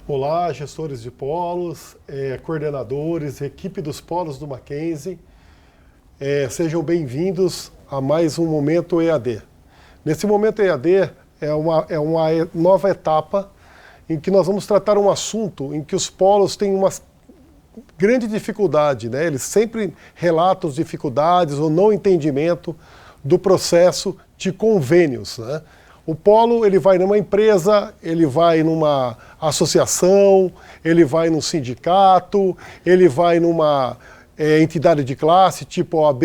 Olá, gestores de polos, coordenadores, equipe dos polos do Mackenzie. Sejam bem-vindos a mais um Momento EAD. Nesse Momento EAD é uma nova etapa em que nós vamos tratar um assunto em que os polos têm uma grande dificuldade, né? Eles sempre relatam as dificuldades ou não entendimento do processo de convênios, né? O polo, ele vai numa empresa, ele vai numa associação, ele vai num sindicato, ele vai numa entidade de classe, tipo OAB,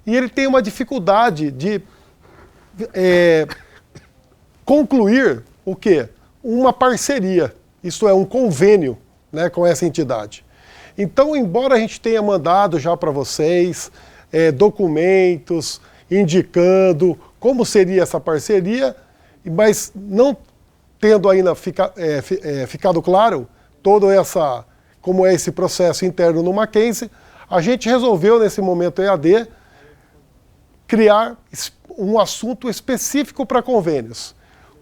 e ele tem uma dificuldade de concluir o quê? Uma parceria, isto é, um convênio, né, com essa entidade. Então, embora a gente tenha mandado já para vocês documentos indicando como seria essa parceria, mas não tendo ainda ficado claro como é esse processo interno no Mackenzie, a gente resolveu, nesse momento EAD, criar um assunto específico para convênios.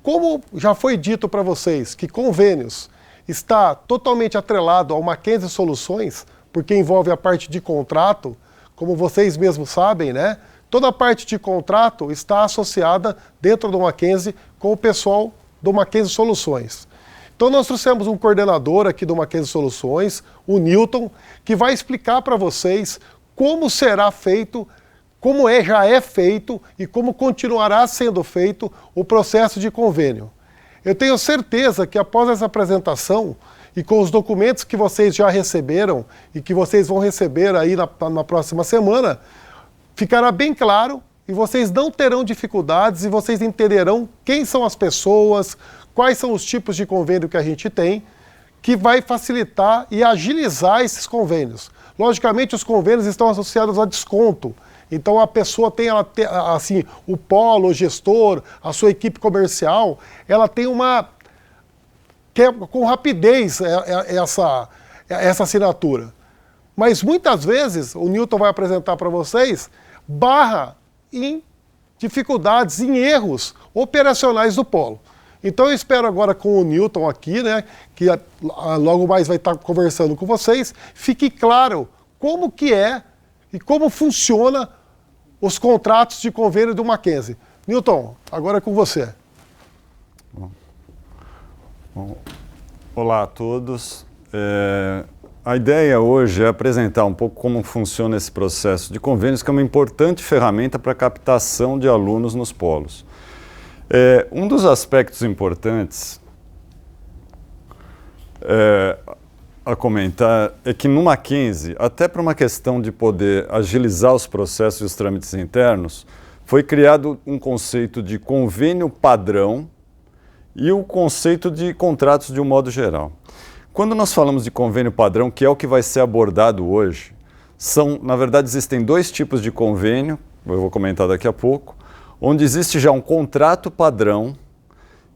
Como já foi dito para vocês que convênios está totalmente atrelado ao Mackenzie Soluções, porque envolve a parte de contrato, como vocês mesmos sabem, né? Toda a parte de contrato está associada dentro do Mackenzie com o pessoal do Mackenzie Soluções. Então nós trouxemos um coordenador aqui do Mackenzie Soluções, o Newton, que vai explicar para vocês como será feito, já é feito e como continuará sendo feito o processo de convênio. Eu tenho certeza que após essa apresentação e com os documentos que vocês já receberam e que vocês vão receber aí na próxima semana, ficará bem claro e vocês não terão dificuldades e vocês entenderão quem são as pessoas, quais são os tipos de convênio que a gente tem, que vai facilitar e agilizar esses convênios. Logicamente, os convênios estão associados a desconto. Então, a pessoa tem, assim, o polo, o gestor, a sua equipe comercial, ela tem com rapidez essa assinatura. Mas muitas vezes, o Newton vai apresentar para vocês, barra em dificuldades, em erros operacionais do polo. Então eu espero agora com o Newton aqui, né, que logo mais vai estar conversando com vocês, fique claro como que é e como funciona os contratos de convênio do Mackenzie. Newton, agora é com você. Bom, olá a todos. A ideia hoje é apresentar um pouco como funciona esse processo de convênios, que é uma importante ferramenta para a captação de alunos nos polos. Um dos aspectos importantes a comentar é que no Mackenzie, até para uma questão de poder agilizar os processos e os trâmites internos, foi criado um conceito de convênio padrão e o conceito de contratos de um modo geral. Quando nós falamos de convênio padrão, que é o que vai ser abordado hoje, na verdade, existem dois tipos de convênio, eu vou comentar daqui a pouco, onde existe já um contrato padrão,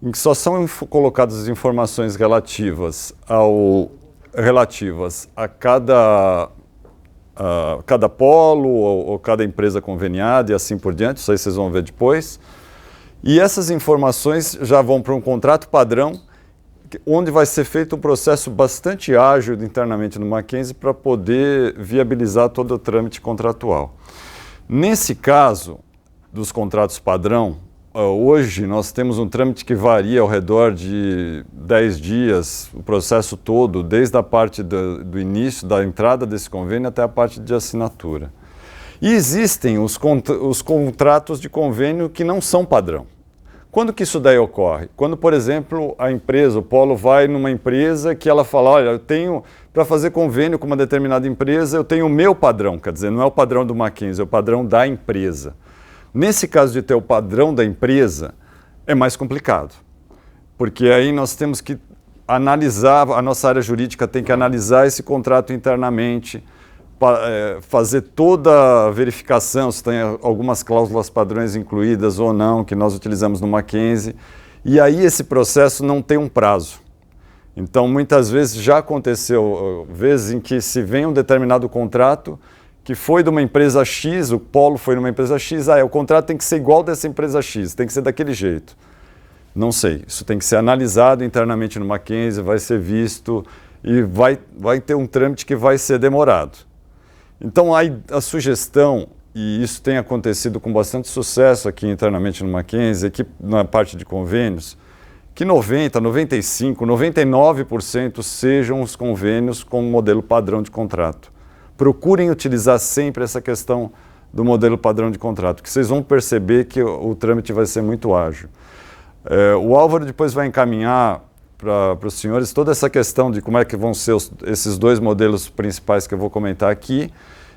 em que só são colocadas as informações relativas a cada polo ou cada empresa conveniada e assim por diante, isso aí vocês vão ver depois. E essas informações já vão para um contrato padrão, onde vai ser feito um processo bastante ágil internamente no Mackenzie para poder viabilizar todo o trâmite contratual. Nesse caso dos contratos padrão, hoje nós temos um trâmite que varia ao redor de 10 dias, o processo todo, desde a parte do início, da entrada desse convênio até a parte de assinatura. E existem os contratos de convênio que não são padrão. Quando que isso daí ocorre? Quando, por exemplo, a empresa, o polo vai numa empresa que ela fala, olha, eu tenho, para fazer convênio com uma determinada empresa, eu tenho o meu padrão, quer dizer, não é o padrão do Mackenzie, é o padrão da empresa. Nesse caso de ter o padrão da empresa, é mais complicado, porque aí nós temos que analisar, a nossa área jurídica tem que analisar esse contrato internamente, fazer toda a verificação, se tem algumas cláusulas padrões incluídas ou não, que nós utilizamos no Mackenzie, e aí esse processo não tem um prazo. Então, muitas vezes já aconteceu, vezes em que se vem um determinado contrato que foi de uma empresa X, o polo foi numa empresa X, o contrato tem que ser igual dessa empresa X, tem que ser daquele jeito. Não sei, isso tem que ser analisado internamente no Mackenzie, vai ser visto e vai ter um trâmite que vai ser demorado. Então a sugestão, e isso tem acontecido com bastante sucesso aqui internamente no Mackenzie, aqui na parte de convênios, que 90%, 95%, 99% sejam os convênios com modelo padrão de contrato. Procurem utilizar sempre essa questão do modelo padrão de contrato, que vocês vão perceber que o trâmite vai ser muito ágil. O Álvaro depois vai encaminhar para os senhores toda essa questão de como é que vão ser esses dois modelos principais que eu vou comentar aqui,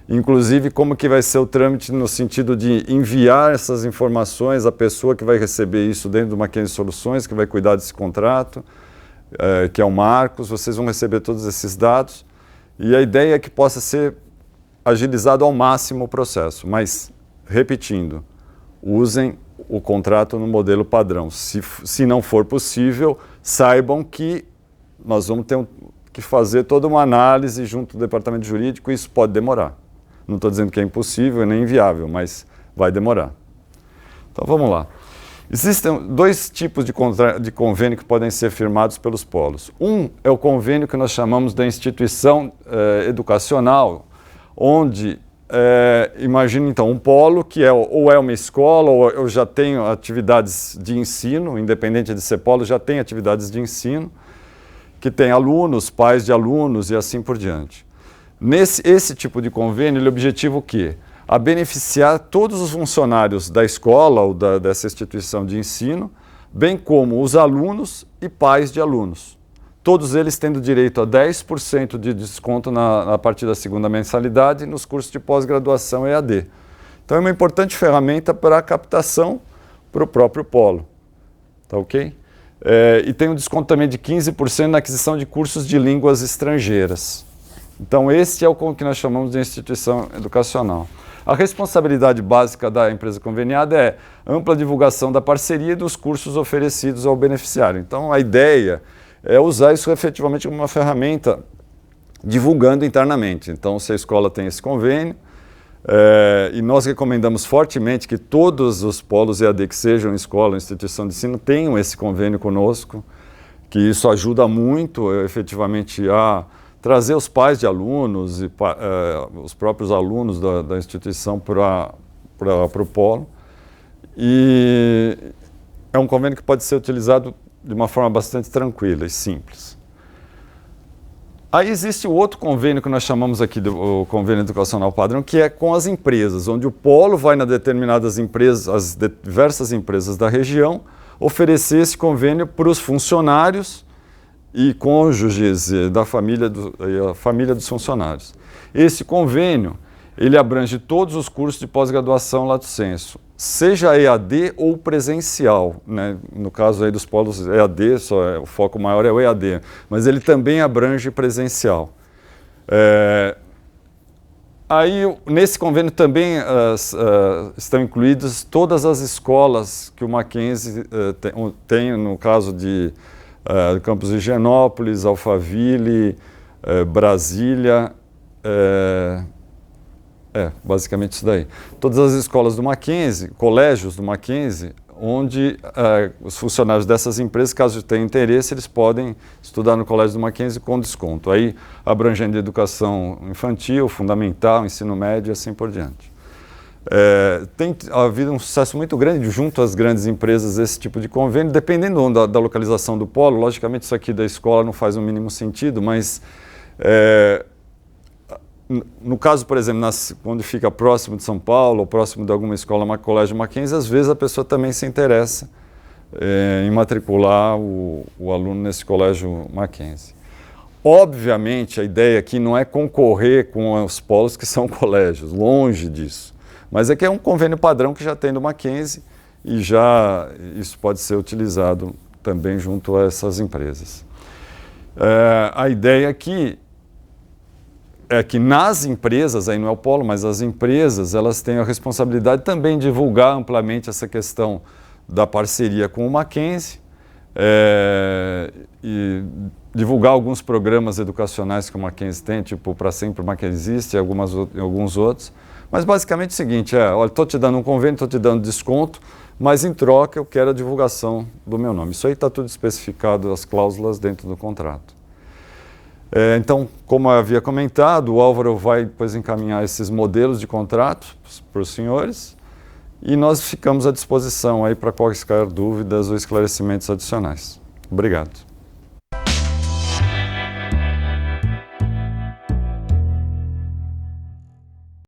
inclusive como que vai ser o trâmite no sentido de enviar essas informações à pessoa que vai receber isso dentro do Mackenzie Soluções, que vai cuidar desse contrato, que é o Marcos. Vocês vão receber todos esses dados e a ideia é que possa ser agilizado ao máximo o processo, mas, repetindo, usem o contrato no modelo padrão. Se não for possível, saibam que nós vamos ter que fazer toda uma análise junto do departamento jurídico e isso pode demorar. Não estou dizendo que é impossível nem inviável, mas vai demorar. Então vamos lá. Existem dois tipos de convênio que podem ser firmados pelos polos. Um é o convênio que nós chamamos da instituição educacional, onde imagine então um polo que ou é uma escola ou eu já tenho atividades de ensino, independente de ser polo, já tem atividades de ensino, que tem alunos, pais de alunos e assim por diante. Esse tipo de convênio, ele objetiva o quê? A beneficiar todos os funcionários da escola ou dessa instituição de ensino, bem como os alunos e pais de alunos. Todos eles tendo direito a 10% de desconto a partir da segunda mensalidade nos cursos de pós-graduação EAD. Então é uma importante ferramenta para a captação para o próprio polo. Tá ok? E tem um desconto também de 15% na aquisição de cursos de línguas estrangeiras. Então esse é o que nós chamamos de instituição educacional. A responsabilidade básica da empresa conveniada é ampla divulgação da parceria e dos cursos oferecidos ao beneficiário. Então a ideia é usar isso efetivamente como uma ferramenta divulgando internamente. Então, se a escola tem esse convênio, e nós recomendamos fortemente que todos os polos EAD que sejam escola, instituição de ensino, tenham esse convênio conosco, que isso ajuda muito efetivamente a trazer os pais de alunos e os próprios alunos da instituição para o polo. E é um convênio que pode ser utilizado de uma forma bastante tranquila e simples. Aí existe o outro convênio que nós chamamos aqui do convênio educacional padrão, que é com as empresas, onde o polo vai na determinadas empresas, as diversas empresas da região, oferecer esse convênio para os funcionários e cônjuges da família, a família dos funcionários. Esse convênio, ele abrange todos os cursos de pós-graduação lato sensu, seja EAD ou presencial, né? No caso aí dos polos EAD, o foco maior é o EAD, mas ele também abrange presencial. Aí, nesse convênio também estão incluídas todas as escolas que o Mackenzie tem, no caso de Campos de Higienópolis, Alphaville, Brasília, basicamente isso daí. Todas as escolas do Mackenzie, colégios do Mackenzie, onde os funcionários dessas empresas, caso tenham interesse, eles podem estudar no colégio do Mackenzie com desconto. Aí abrangendo educação infantil, fundamental, ensino médio e assim por diante. Tem havido um sucesso muito grande junto às grandes empresas esse tipo de convênio, dependendo da localização do polo. Logicamente isso aqui da escola não faz o mínimo sentido, mas no caso, por exemplo, quando fica próximo de São Paulo ou próximo de alguma escola, colégio Mackenzie, às vezes a pessoa também se interessa em matricular o aluno nesse colégio Mackenzie. Obviamente, a ideia aqui não é concorrer com os polos que são colégios, longe disso. Mas é que é um convênio padrão que já tem do Mackenzie e já isso pode ser utilizado também junto a essas empresas. A ideia aqui é que nas empresas, aí não é o polo, mas as empresas, elas têm a responsabilidade também de divulgar amplamente essa questão da parceria com o Mackenzie e divulgar alguns programas educacionais que o Mackenzie tem, tipo Para Sempre o Mackenzie existe e alguns outros, Mas basicamente é o seguinte, olha, estou te dando um convênio, estou te dando desconto, mas em troca eu quero a divulgação do meu nome. Isso aí está tudo especificado, as cláusulas dentro do contrato. Então, como eu havia comentado, o Álvaro vai depois encaminhar esses modelos de contrato para os senhores e nós ficamos à disposição aí para quaisquer dúvidas ou esclarecimentos adicionais. Obrigado.